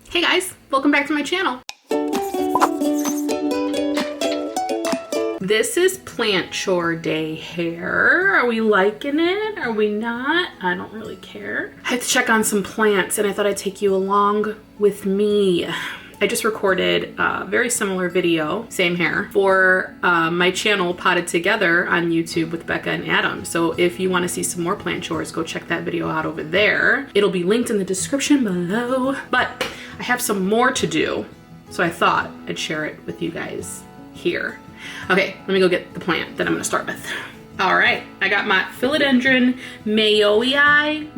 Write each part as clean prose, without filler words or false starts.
Hey guys, welcome back to my channel. This is plant chore day hair. Are we liking it? Are we not? I don't really care. I had to check on some plants and I thought I'd take you along with me. I just recorded a very similar video, same hair, for my channel Potted Together on YouTube with Becca and Adam. So if you want to see some more plant chores, go check that video out over there. It'll be linked in the description below. But I have some more to do, so I thought I'd share it with you guys here. Okay, let me go get the plant that I'm gonna start with. All right, I got my philodendron mayoi.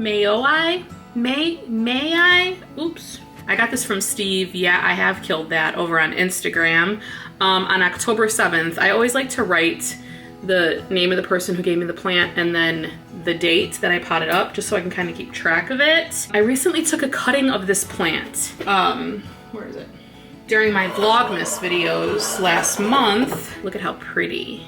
Oops. I got this from Steve. Yeah, I have killed that over on Instagram on October 7th. I always like to write the name of the person who gave me the plant and then the date that I potted up, just so I can kind of keep track of it. I recently took a cutting of this plant. Where is it? During my Vlogmas videos last month. Look at how pretty.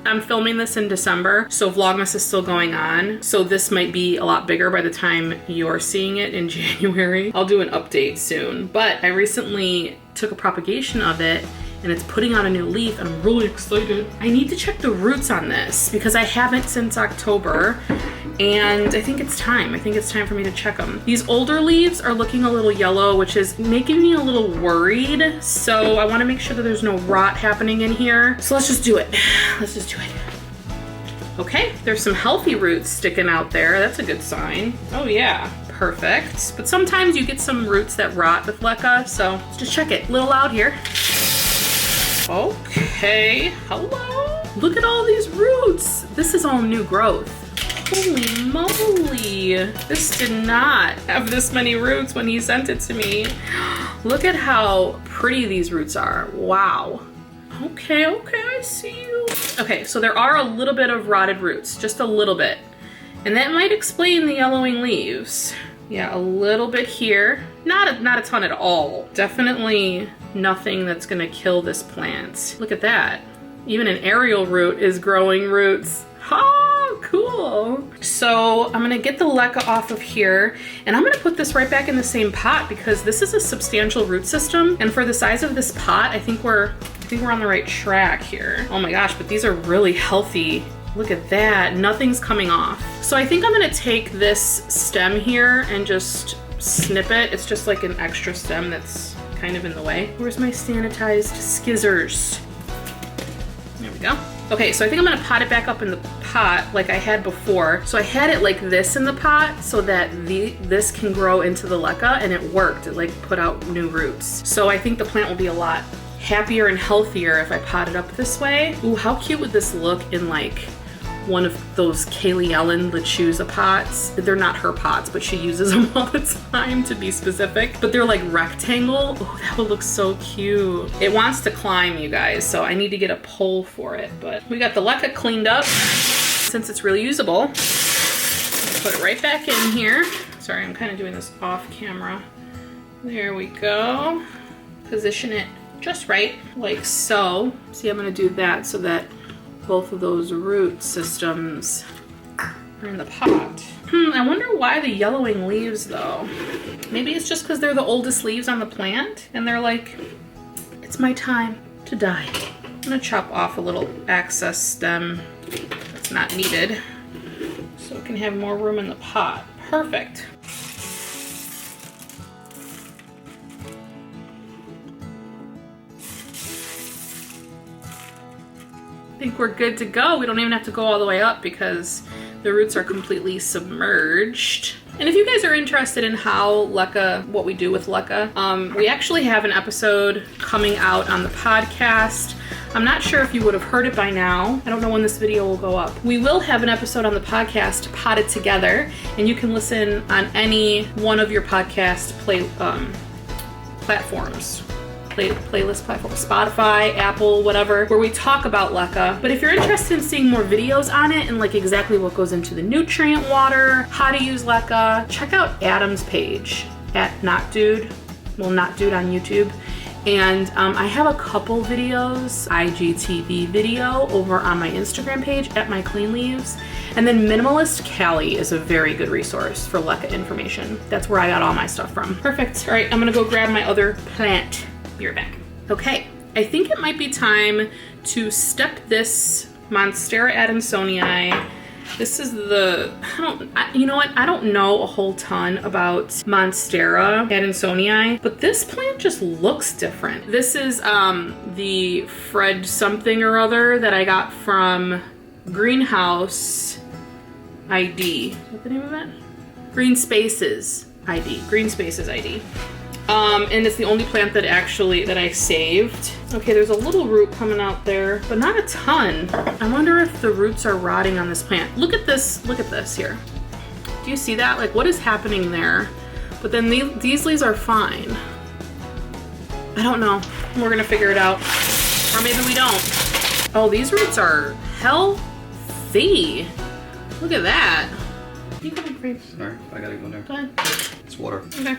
I'm filming this in December, so Vlogmas is still going on. So this might be a lot bigger by the time you're seeing it in January. I'll do an update soon, but I recently took a propagation of it and it's putting out a new leaf and I'm really excited. I need to check the roots on this because I haven't since October and I think it's time. I think it's time for me to check them. These older leaves are looking a little yellow, which is making me a little worried. So I want to make sure that there's no rot happening in here. So let's just do it. Let's just do it. Okay, there's some healthy roots sticking out there. That's a good sign. Oh yeah, perfect. But sometimes you get some roots that rot with leca, so let's just check it. A little loud here. Okay, hello. Look at all these roots. This is all new growth. Holy moly. This did not have this many roots when he sent it to me. Look at how pretty these roots are. Wow. Okay, I see you. Okay, so there are a little bit of rotted roots, just a little bit. And that might explain the yellowing leaves. Yeah, a little bit here. Not a ton at all. Definitely nothing that's gonna kill this plant. Look at that. Even an aerial root is growing roots. Oh, cool. So I'm gonna get the leca off of here and I'm gonna put this right back in the same pot because this is a substantial root system. And for the size of this pot, I think we're on the right track here. Oh my gosh, but these are really healthy. Look at that, nothing's coming off. So I think I'm gonna take this stem here and just snip it. It's just like an extra stem that's kind of in the way. Where's my sanitized scissors? There we go. Okay, so I think I'm gonna pot it back up in the pot like I had before. So I had it like this in the pot so that this can grow into the leca, and it worked. It like put out new roots. So I think the plant will be a lot happier and healthier if I pot it up this way. Ooh, how cute would this look in like one of those Kaylee Ellen Lechuza pots. They're not her pots, but she uses them all the time to be specific. But they're like rectangle. Oh, that would look so cute. It wants to climb, you guys, so I need to get a pole for it. But we got the leca cleaned up. Since it's really usable, put it right back in here. Sorry, I'm kind of doing this off camera. There we go. Position it just right, like so. See, I'm gonna do that so that both of those root systems are in the pot. I wonder why the yellowing leaves though. Maybe it's just because they're the oldest leaves on the plant and they're like, it's my time to die. I'm gonna chop off a little excess stem that's not needed so it can have more room in the pot. Perfect. I think we're good to go. We don't even have to go all the way up because the roots are completely submerged. And if you guys are interested in how leca, what we do with leca, we actually have an episode coming out on the podcast. I'm not sure if you would have heard it by now. I don't know when this video will go up. We will have an episode on the podcast, Potted Together, and you can listen on any one of your podcast platforms. Playlist platform, Spotify, Apple, whatever, where we talk about leca. But if you're interested in seeing more videos on it and like exactly what goes into the nutrient water, how to use leca, check out Adam's page at Not Dude on YouTube. And I have a couple videos, IGTV video over on my Instagram page at My Clean Leaves. And then Minimalist Callie is a very good resource for LECA information. That's where I got all my stuff from. Perfect. All right, I'm gonna go grab my other plant. Be right back. Okay, I think it might be time to step this Monstera Adansonii. This is the, you know what? I don't know a whole ton about Monstera Adansonii, but this plant just looks different. This is the Fred something or other that I got from Greenhouse ID. What's the name of it? Green Spaces ID. Green Spaces ID. And it's the only plant that I saved. Okay, there's a little root coming out there, but not a ton. I wonder if the roots are rotting on this plant. Look at this here. Do you see that? Like, what is happening there? But then these leaves are fine. I don't know. We're gonna figure it out. Or maybe we don't. Oh, these roots are healthy. Look at that. You come in, please. Sorry, I gotta go there. Go ahead. It's water. Okay.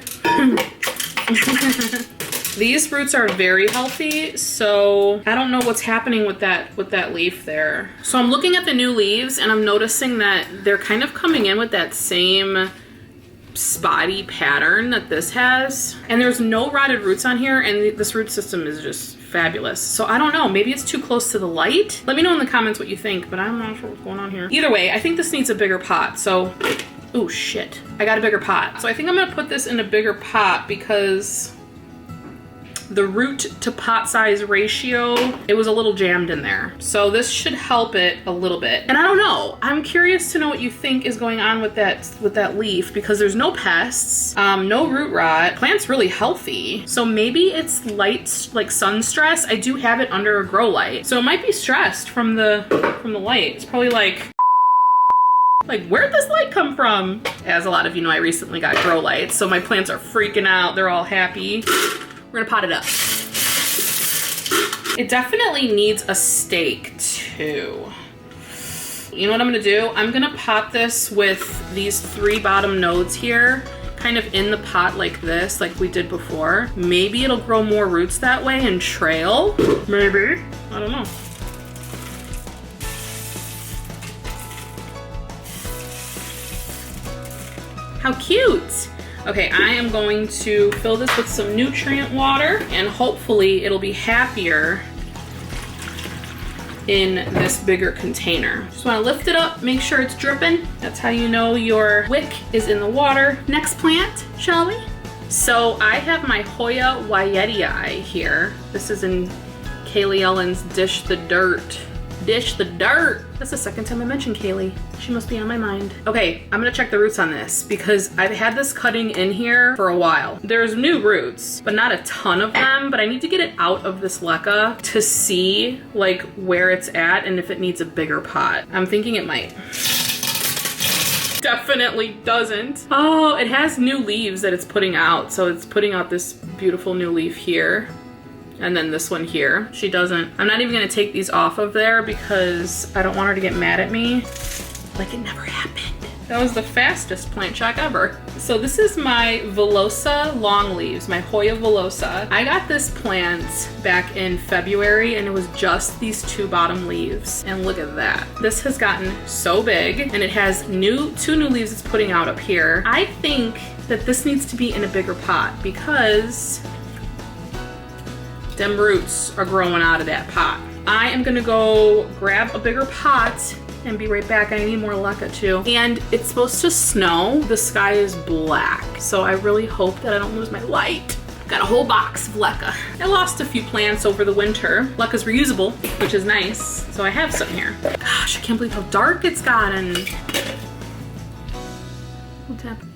These roots are very healthy, so I don't know what's happening with that leaf there. So I'm looking at the new leaves and I'm noticing that they're kind of coming in with that same spotty pattern that this has. And there's no rotted roots on here, and this root system is just fabulous. So I don't know, maybe it's too close to the light. Let me know in the comments what you think, but I'm not sure what's going on here. Either way, I think this needs a bigger pot, so oh shit, I got a bigger pot. So I think I'm gonna put this in a bigger pot because the root to pot size ratio, it was a little jammed in there. So this should help it a little bit. And I don't know, I'm curious to know what you think is going on with that leaf, because there's no pests, no root rot. Plant's really healthy. So maybe it's light, like sun stress. I do have it under a grow light. So it might be stressed from the light. It's probably like, where'd this light come from? As a lot of you know, I recently got grow lights, so my plants are freaking out. They're all happy. We're gonna pot it up. It definitely needs a stake too. You know what I'm gonna do? I'm gonna pot this with these 3 bottom nodes here, kind of in the pot like this, like we did before. Maybe it'll grow more roots that way and trail. Maybe, I don't know. How cute! Okay, I am going to fill this with some nutrient water, and hopefully it'll be happier in this bigger container. Just wanna lift it up, make sure it's dripping. That's how you know your wick is in the water. Next plant, shall we? So I have my Hoya Wyetii here. This is in Kaylee Ellen's Dish the Dirt. Dish the Dirt. That's the second time I mentioned Kaylee. She must be on my mind. Okay, I'm gonna check the roots on this because I've had this cutting in here for a while. There's new roots, but not a ton of them, but I need to get it out of this LECA to see like where it's at and if it needs a bigger pot. I'm thinking it might. Definitely doesn't. Oh, it has new leaves that it's putting out. So it's putting out this beautiful new leaf here. And then this one here. She doesn't. I'm not even gonna take these off of there because I don't want her to get mad at me. Like it never happened. That was the fastest plant check ever. So this is my Velosa long leaves, my Hoya Velosa. I got this plant back in February and it was just these 2 bottom leaves. And look at that. This has gotten so big and it has 2 new leaves it's putting out up here. I think that this needs to be in a bigger pot because them roots are growing out of that pot. I am gonna go grab a bigger pot and be right back. I need more LECA too. And it's supposed to snow. The sky is black. So I really hope that I don't lose my light. Got a whole box of LECA. I lost a few plants over the winter. LECA's reusable, which is nice. So I have some here. Gosh, I can't believe how dark it's gotten. What's happening?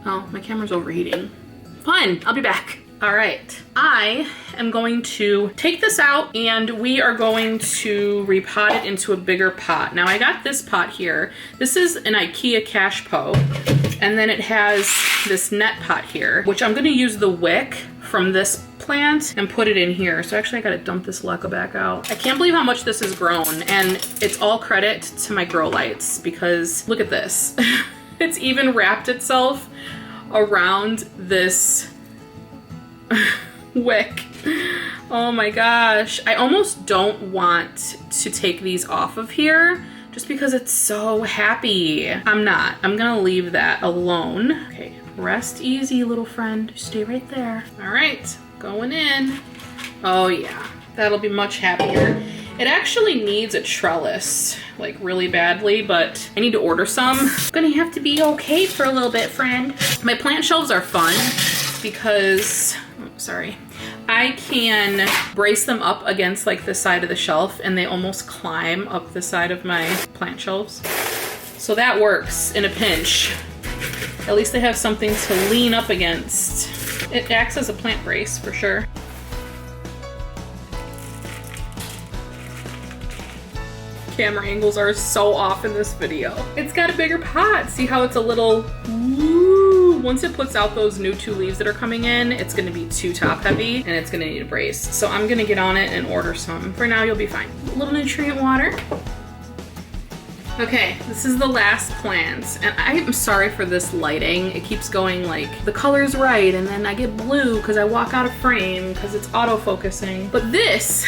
Oh, my camera's overheating. Fine, I'll be back. All right, I am going to take this out and we are going to repot it into a bigger pot. Now I got this pot here. This is an IKEA cash po, and then it has this net pot here, which I'm gonna use the wick from this plant and put it in here. So actually I gotta dump this LECA back out. I can't believe how much this has grown, and it's all credit to my grow lights because look at this. It's even wrapped itself around this wick. Oh my gosh. I almost don't want to take these off of here just because it's so happy. I'm not. I'm gonna leave that alone. Okay, rest easy, little friend. Stay right there. All right, going in. Oh yeah, that'll be much happier. It actually needs a trellis, like really badly, but I need to order some. I'm gonna have to be okay for a little bit, friend. My plant shelves are fun because, sorry, I can brace them up against like the side of the shelf and they almost climb up the side of my plant shelves. So that works in a pinch. At least they have something to lean up against. It acts as a plant brace for sure. Camera angles are so off in this video. It's got a bigger pot. See how it's a little, woo. Once it puts out those new 2 leaves that are coming in, it's gonna be too top heavy and it's gonna need a brace. So I'm gonna get on it and order some. For now, you'll be fine. A little nutrient water. Okay, this is the last plant, and I am sorry for this lighting. It keeps going like, the color's right, and then I get blue because I walk out of frame because it's auto-focusing. But this,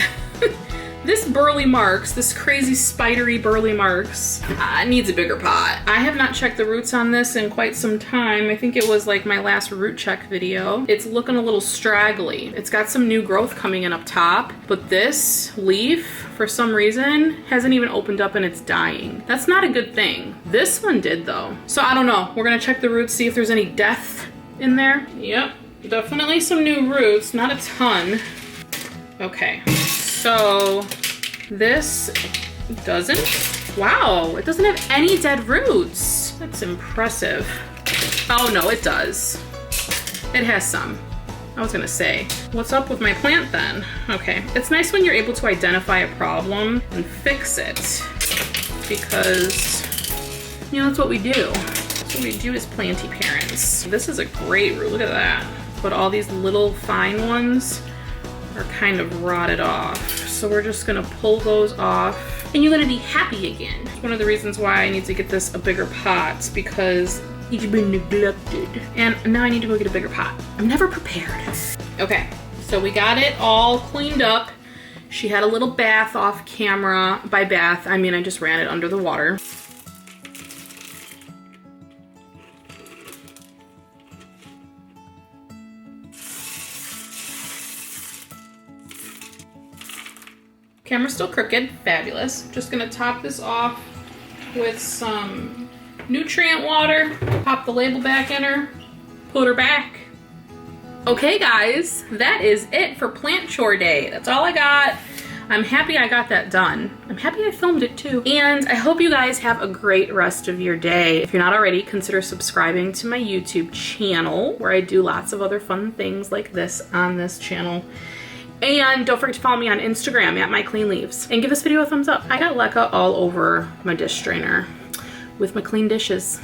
this Burley Marks, this crazy spidery Burley Marks, needs a bigger pot. I have not checked the roots on this in quite some time. I think it was like my last root check video. It's looking a little straggly. It's got some new growth coming in up top, but this leaf, for some reason, hasn't even opened up and it's dying. That's not a good thing. This one did though. So I don't know. We're gonna check the roots, see if there's any death in there. Yep, definitely some new roots, not a ton. Okay. So this doesn't, wow, it doesn't have any dead roots. That's impressive. Oh no, it does. It has some. I was gonna say, what's up with my plant then? Okay, it's nice when you're able to identify a problem and fix it because, you know, that's what we do. That's what we do as planty parents. This is a great root, look at that. But all these little fine ones are kind of rotted off. So we're just gonna pull those off and you're gonna be happy again. It's one of the reasons why I need to get this a bigger pot because it's been neglected. And now I need to go get a bigger pot. I'm never prepared. Okay, so we got it all cleaned up. She had a little bath off camera. By bath, I mean I just ran it under the water. Camera's still crooked, fabulous. Just gonna top this off with some nutrient water, pop the label back in her, put her back. Okay guys, that is it for plant chore day. That's all I got. I'm happy I got that done. I'm happy I filmed it too. And I hope you guys have a great rest of your day. If you're not already, consider subscribing to my YouTube channel where I do lots of other fun things like this on this channel. And don't forget to follow me on Instagram at mycleanleaves. And give this video a thumbs up. I got leca all over my dish strainer with my clean dishes.